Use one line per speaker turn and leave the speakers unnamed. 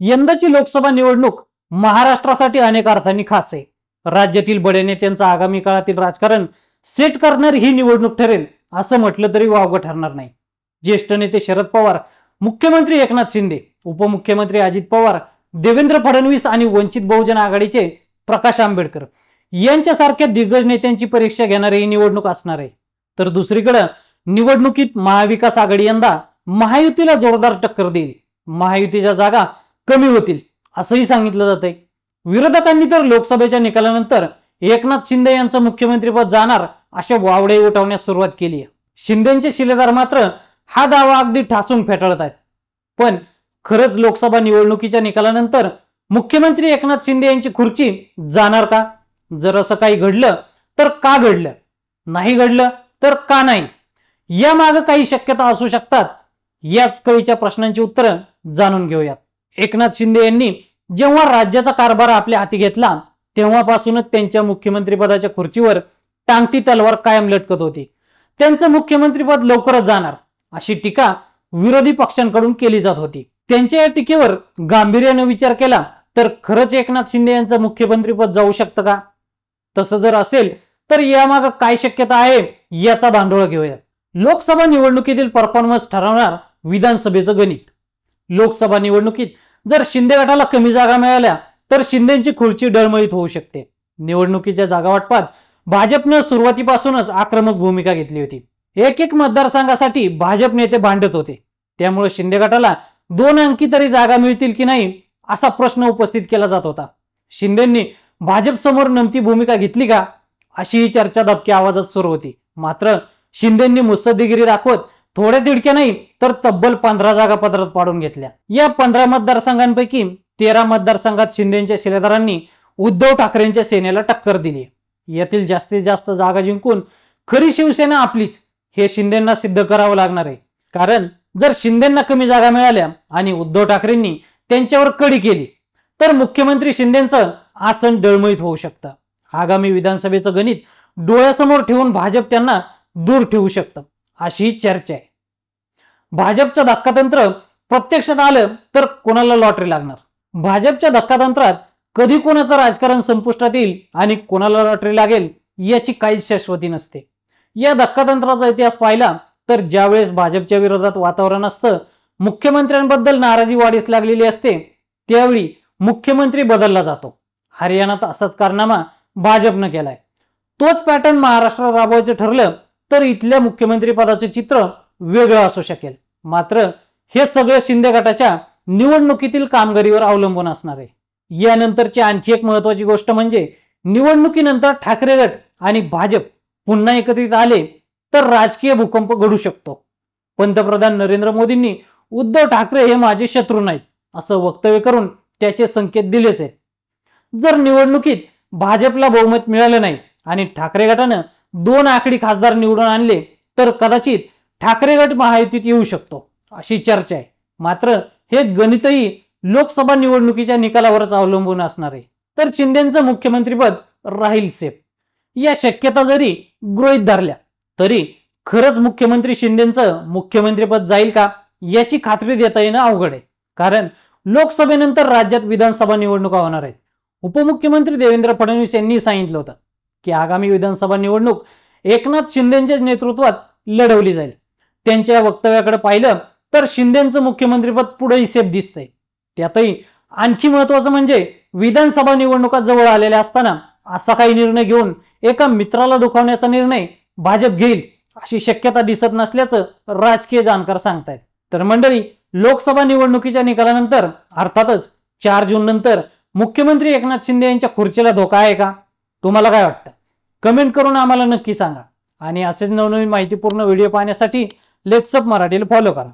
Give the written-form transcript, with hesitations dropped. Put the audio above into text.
यंदाची लोकसभा निवडणूक महाराष्ट्रासाठी अनेक अर्थांनी खास आहे। राज्यातील बडे नेत्यांचं आगामी काळातील राजकारण सेट करणारी ही निवडणूक ठरेल असं म्हटलं तरी वावगं ठरणार नाही। ज्येष्ठ नेते शरद पवार, मुख्यमंत्री एकनाथ शिंदे, उपमुख्यमंत्री अजित पवार, देवेंद्र फडणवीस आणि वंचित बहुजन आघाडीचे प्रकाश आंबेडकर यांच्यासारख्या दिग्गज नेत्यांची परीक्षा घेणारी ही निवडणूक असणार आहे। तर दुसरीकडे निवडणुकीत महाविकास आघाडी यंदा महायुतीला जोरदार टक्कर देईल। महायुतीच्या जागा कमी होतील असंही सांगितलं जातंय। विरोधकांनी तर लोकसभेच्या निकालानंतर एकनाथ शिंदे यांचं मुख्यमंत्रीपद जाणार अशा वावडे उठवण्यास सुरुवात केली आहे। शिंदेचे शिलेदार मात्र हा दावा अगदी ठासून फेटाळत आहेत। पण खरंच लोकसभा निवडणुकीच्या निकालानंतर मुख्यमंत्री एकनाथ शिंदे यांची खुर्ची जाणार का? जर असं काही घडलं तर का घडलं, नाही घडलं तर का नाही, या मागे काही शक्यता असू शकतात। याच कळीच्या प्रश्नांची उत्तरं जाणून घेऊयात। एकनाथ शिंदे यांनी जेव्हा राज्याचा कारभार आपल्या हाती घेतला तेव्हापासूनच त्यांच्या मुख्यमंत्रीपदाच्या खुर्चीवर टांगती तलवार कायम लटकत होती। त्यांचं मुख्यमंत्रीपद लवकरच जाणार अशी टीका विरोधी पक्षांकडून केली जात होती। त्यांच्या या टीकेवर गांभीर्याने विचार केला तर खरंच एकनाथ शिंदे यांचं मुख्यमंत्रीपद जाऊ शकतं का? तसं जर असेल तर यामागे काय शक्यता आहे याचा धांडोळा घेऊयात। लोकसभा निवडणुकीतील परफॉर्मन्स ठरवणार विधानसभेचं गणित। लोकसभा निवडणुकीत जर शिंदे गटाला कमी जागा मिळाल्या तर शिंदेची खुर्ची डळमळीत होऊ शकते। निवडणुकीच्या जागा वाटपात भाजपनं सुरुवातीपासूनच आक्रमक भूमिका घेतली होती। एक एक मतदारसंघासाठी भाजप नेते भांडत होते। त्यामुळे शिंदे गटाला 2 अंकी तरी जागा मिळतील की नाही असा प्रश्न उपस्थित केला जात होता। शिंदेंनी भाजप समोर नमती भूमिका घेतली का अशी चर्चा दबक्या आवाजात सुरू होती। मात्र शिंदेंनी मुत्सद्देगिरी दाखवत थोड्या तिडक्या नाही तर तब्बल 15 जागा पदरात पाडून घेतल्या। या 15 मतदारसंघांपैकी 13 मतदारसंघात शिंदेच्या शिलेदारांनी उद्धव ठाकरेंच्या सेनेला टक्कर दिली। यातील जास्तीत जास्त जागा जिंकून खरी शिवसेना आपलीच हे शिंदेंना सिद्ध करावं लागणार आहे। कारण जर शिंदेंना कमी जागा मिळाल्या आणि उद्धव ठाकरेंनी त्यांच्यावर कडी केली तर मुख्यमंत्री शिंदेचं आसन डळमळीत होऊ शकतं। आगामी विधानसभेचं गणित डोळ्यासमोर ठेवून भाजप त्यांना दूर ठेवू शकतं अशी चर्चा आहे। भाजपचं धक्कातंत्र प्रत्यक्षात आलं तर कोणाला लॉटरी लागणार? भाजपच्या धक्कातंत्रात कधी कोणाचं राजकारण संपुष्टात येईल आणि कोणाला लॉटरी लागेल याची काहीच शाश्वती नसते। या धक्कातंत्राचा इतिहास पाहिला तर ज्यावेळेस भाजपच्या विरोधात वातावरण असतं, मुख्यमंत्र्यांबद्दल नाराजी वाढीस लागलेली असते, त्यावेळी मुख्यमंत्री बदलला जातो। हरियाणात असाच कारनामा भाजपनं केलाय। तोच पॅटर्न महाराष्ट्रात राबवायचं ठरलं तर इथल्या मुख्यमंत्री पदाचे चित्र वेगळं असू शकेल। मात्र हे सगळं शिंदे गटाच्या निवडणुकीतील कामगिरीवर अवलंबून असणार आहे। यानंतरची आणखी एक महत्वाची गोष्ट म्हणजे निवडणुकीनंतर ठाकरे गट आणि भाजप पुन्हा एकत्रित आले तर राजकीय भूकंप घडू शकतो। पंतप्रधान नरेंद्र मोदींनी उद्धव ठाकरे हे माझे शत्रू नाहीत असं वक्तव्य करून त्याचे संकेत दिलेच आहेत। जर निवडणुकीत भाजपला बहुमत मिळालं नाही आणि ठाकरे गटानं 2 आकडी खासदार निवडून आणले तर कदाचित ठाकरे गट महायुतीत येऊ शकतो अशी चर्चा आहे। मात्र हे गणितही लोकसभा निवडणुकीच्या निकालावरच अवलंबून असणार आहे। तर शिंदेचं मुख्यमंत्रीपद राहील सेफ या शक्यता जरी गृहीत धरल्या तरी खरंच मुख्यमंत्री शिंदेचं मुख्यमंत्रीपद जाईल का याची खात्री देता येणं अवघड आहे। कारण लोकसभेनंतर राज्यात विधानसभा निवडणुका होणार आहेत। उपमुख्यमंत्री देवेंद्र फडणवीस यांनी सांगितलं होतं की आगामी विधानसभा निवडणूक एकनाथ शिंदेच्या नेतृत्वात लढवली जाईल। त्यांच्या वक्तव्याकडे पाहिलं तर शिंदेचं मुख्यमंत्रीपद पुढेही सेफ दिसतंय। त्यातही आणखी महत्वाचं म्हणजे विधानसभा निवडणुका जवळ आलेल्या असताना असा काही निर्णय घेऊन एका मित्राला दुखावण्याचा निर्णय भाजप घेईल अशी शक्यता दिसत नसल्याचं राजकीय जाणकार सांगतायत। तर मंडळी, लोकसभा निवडणुकीच्या निकालानंतर अर्थातच 4 जून नंतर मुख्यमंत्री एकनाथ शिंदे यांच्या खुर्चीला धोका आहे का? तुम्हाला काय वाटतं? कमेंट करून आम्हाला नक्की सांगा। आणि असेच नवनवीन माहितीपूर्ण व्हिडिओ पाहण्यासाठी लेट्स अप मराठीला फॉलो करा।